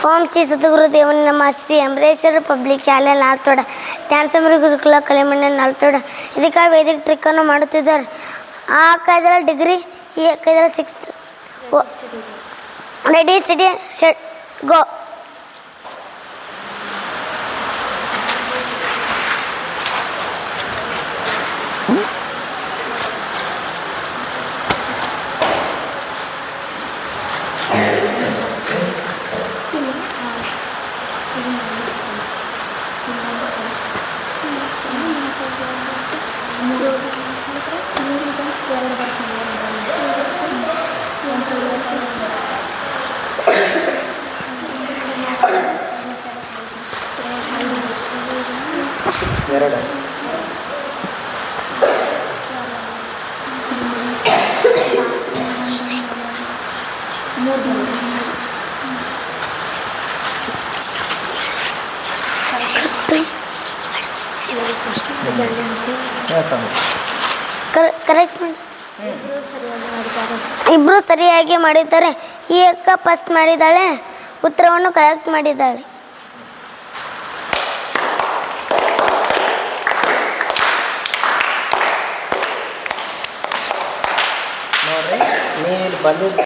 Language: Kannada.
ಓಂ ಶ್ರೀ ಸದ್ಗುರು ದೇವನ ನಮ್ಮ ಶ್ರೀ ಅಂಬರೇಶ್ವರ ಪಬ್ಲಿಕ್ ಶಾಲೆ ನಾಲ್ತೋಡ ಧ್ಯಾನಸಂಬರಿ ಗುರುಕುಲ ಕಲೆಮನೆ ನಾಲ್ತೋಡ ಇದಕ್ಕೆ ವೇದಿಕ ಟ್ರಿಕ್ಕನ್ನು ಮಾಡುತ್ತಿದ್ದಾರೆ. ಆ ಅಕ್ಕ ಡಿಗ್ರಿ, ಈ ಅಕ್ಕ sixth. Ready study set go. Correct ಮಾಡಿ. ಇಬ್ರು ಸರಿಯಾಗಿ ಮಾಡಿದ್ದಾರೆ. ಈ ಅಕ್ಕ ಫಸ್ಟ್ ಮಾಡಿದ್ದಾಳೆ, ಉತ್ತರವನ್ನು ಕರೆಕ್ಟ್ ಮಾಡಿದ್ದಾಳೆ. ನೋಡ್ರಿ, ನೀವು ಇಲ್ಲಿ ಬಂದಿದ್ದು